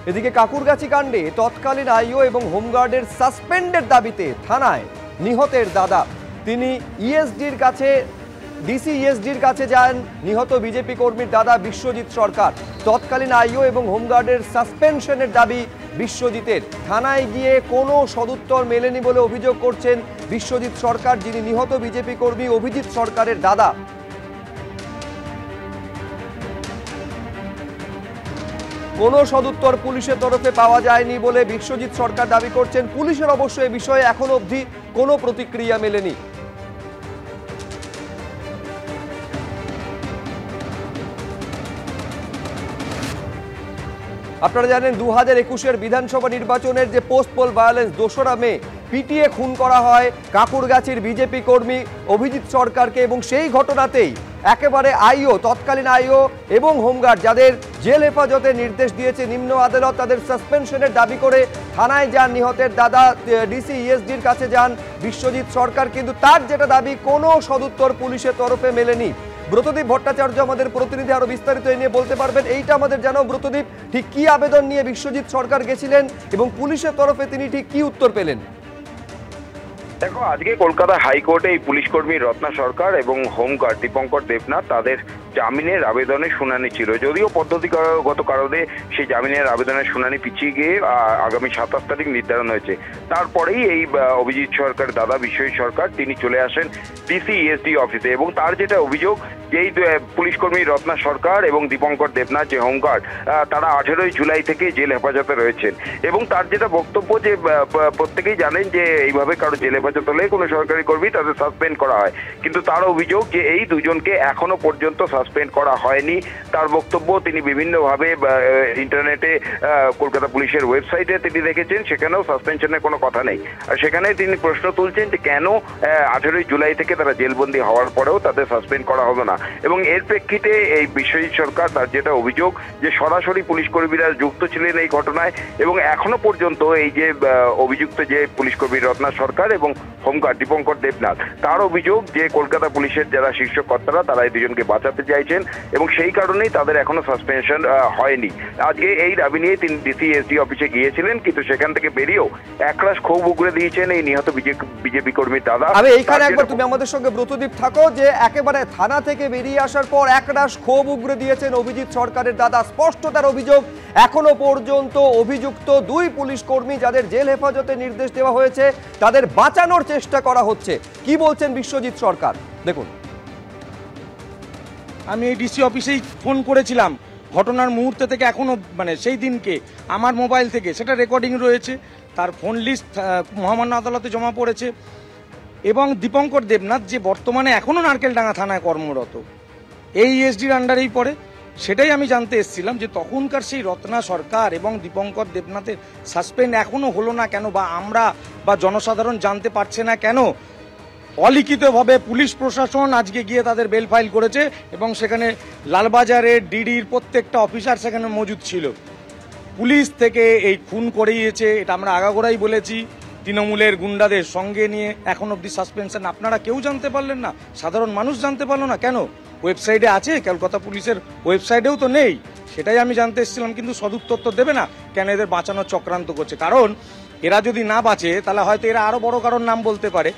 এদিকে কাকুরগাছি কাণ্ডে তৎকালীন আইও এবং হোমগার্ডের সাসপেন্ডের দাবিতে থানায় নিহতের দাদা তিনি ইএসডির কাছে ডিসি ইএসডির কাছে যান নিহত বিজেপি কর্মীর দাদা বিশ্বজিৎ সরকার। তৎকালীন আইও এবং হোমগার্ডের সাসপেনশনের দাবি বিশ্বজিতের। থানায় গিয়ে কোনো সদুত্তর মেলেনি বলে অভিযোগ করছেন বিশ্বজিৎ সরকার, যিনি নিহত বিজেপি কর্মী অভিজিৎ সরকারের দাদা। কোনো সদুত্তর পুলিশের তরফে পাওয়া যায়নি বলে বিশ্বজিৎ সরকার দাবি করছেন। পুলিশের অবশ্য এ বিষয়ে এখনো অবধি কোনো প্রতিক্রিয়া মেলেনি। আপনারা জানেন 2021-এর বিধানসভা নির্বাচনের যে পোস্ট পোল ভায়োলেন্স 2রা মে পিটিয়ে খুন করা হয় কাকুরগাছির বিজেপি কর্মী অভিজিৎ সরকারকে, এবং সেই ঘটনাতেই একেবারে আইও তৎকালীন আইও এবং হোমগার্ড যাদের জেল হেফাজতের নির্দেশ দিয়েছে নিম্ন আদালত, তাদের সাসপেনশনের দাবি করে থানায় যান নিহতের দাদা, ডিসি ইএসডির কাছে যান বিশ্বজিৎ সরকার। কিন্তু তার যেটা দাবি কোনো সদুত্তর পুলিশের তরফে মেলেনি। ব্রতদীপ ভট্টাচার্য আমাদের প্রতিনিধি আরো বিস্তারিত এ নিয়ে বলতে পারবেন। এইটা আমাদের জানাও ব্রতদীপ, ঠিক কি আবেদন নিয়ে বিশ্বজিৎ সরকার গেছিলেন এবং পুলিশের তরফে তিনি ঠিক কি উত্তর পেলেন? দেখো, আজকে কলকাতা হাইকোর্টে এই পুলিশ কর্মী রত্না সরকার এবং হোমগার্ড দীপঙ্কর দেবনাথ তাদের জামিনের আবেদনের শুনানি ছিল। যদিও পদ্ধতিগত কারণে সেই জামিনের আবেদনের শুনানি পিছিয়ে গিয়ে আগামী 27 তারিখ নির্ধারণ হয়েছে। তারপরেই এই অভিজিৎ সরকার দাদা বিশ্বজিৎ সরকার তিনি চলে আসেন ডিসি ইএসডি অফিসে, এবং তার যেটা অভিযোগ যে এই পুলিশ কর্মী রত্না সরকার এবং দীপঙ্কর দেবনাথ যে হোমগার্ড তারা 18 জুলাই থেকে জেল হেফাজতে রয়েছেন, এবং তার যেটা বক্তব্য যে প্রত্যেকেই জানেন যে এইভাবে কারো জেল হেফাজত হলে কোনো সরকারি কর্মী তাদের সাসপেন্ড করা হয়, কিন্তু তার অভিযোগ যে এই দুজনকে এখনো পর্যন্ত সাসপেন্ড করা হয়নি। তার বক্তব্য তিনি বিভিন্নভাবে ইন্টারনেটে কলকাতা পুলিশের ওয়েবসাইটে তিনি দেখেছেন, সেখানেও সাসপেনশনের কোনো কথা নেই। আর সেখানে তিনি প্রশ্ন তুলছেন যে কেন 18 জুলাই থেকে তারা জেলবন্দি হওয়ার পরেও তাদের সাসপেন্ড করা হবে না। এবং এর প্রেক্ষিতে এই বিশ্বজিৎ সরকার তার যেটা অভিযোগ যে সরাসরি পুলিশ কর্মীরা যুক্ত ছিলেন এই ঘটনায়, এবং এখনো পর্যন্ত এই যে অভিযুক্ত যে পুলিশ কর্মী রত্না সরকার এবং হোমগার্ড দীপঙ্কর দেবনাথ তার অভিযোগ যে কলকাতা পুলিশের যারা শীর্ষ কর্তারা তারা এই দুজনকে বাঁচাতে চাইছেন, এবং সেই কারণেই তাদের এখনো সাসপেনশন হয়নি। আজকে এই দাবি নিয়ে তিনি ডিসি এসডি অফিসে গিয়েছিলেন, কিন্তু সেখান থেকে বেরিয়েও একরাশ ক্ষোভ উগরে দিয়েছেন এই নিহত বিজেপি কর্মীর দাদা। আমি এইখানে একবার তুমি আমাদের সঙ্গে ব্রতদীপ থাকো, যে একেবারে থানা থেকে বেরিয়ে আসার পর একরাশ ক্ষোভ উগরে দিয়েছেন অভিজিৎ সরকারের দাদা। স্পষ্ট তার অভিযোগ এখনো পর্যন্ত অভিযুক্ত 2 পুলিশ কর্মী যাদের জেল হেফাজতে নির্দেশ দেওয়া হয়েছে তাদের বাঁচানোর চেষ্টা করা হচ্ছে। কি বলছেন বিশ্বজিৎ সরকার দেখুন। আমি এই ডিসি অফিসেই ফোন করেছিলাম ঘটনার মুহূর্তে থেকে এখনো, মানে সেই দিনকে আমার মোবাইল থেকে সেটা রেকর্ডিং রয়েছে, তার ফোন লিস্ট মহামান্য আদালতে জমা পড়েছে। এবং দীপঙ্কর দেবনাথ যে বর্তমানে এখনো নারকেলডাঙ্গা থানায় কর্মরত, এই ইএসডির আন্ডারেই পড়ে, সেটাই আমি জানতে এসেছিলাম যে তখনকার সেই রত্না সরকার এবং দীপঙ্কর দেবনাথের সাসপেন্ড এখনো হলো না কেন, বা আমরা বা জনসাধারণ জানতে পারছে না কেন। অলিখিতভাবে পুলিশ প্রশাসন আজকে গিয়ে তাদের বেল ফাইল করেছে, এবং সেখানে লালবাজারের ডিডির প্রত্যেকটা অফিসার সেখানে মজুদ ছিল। পুলিশ থেকে এই খুন করিয়েছে, এটা আমরা আগাগোড়াই বলেছি। তৃণমূলের গুন্ডাদের সঙ্গে নিয়ে এখন অব্দি সাসপেনশন আপনারা কেউ জানতে পারলেন না, সাধারণ মানুষ জানতে পারলো না কেন? ওয়েবসাইটে আছে, কলকাতা পুলিশের ওয়েবসাইটেও তো নেই। সেটাই আমি জানতে এসেছিলাম, কিন্তু সদুত্তর তো দেবে না কেন এদের বাঁচানোর চক্রান্ত করছে। কারণ এরা যদি না বাঁচে তাহলে হয়তো এরা আরো বড় কারোর নাম বলতে পারে।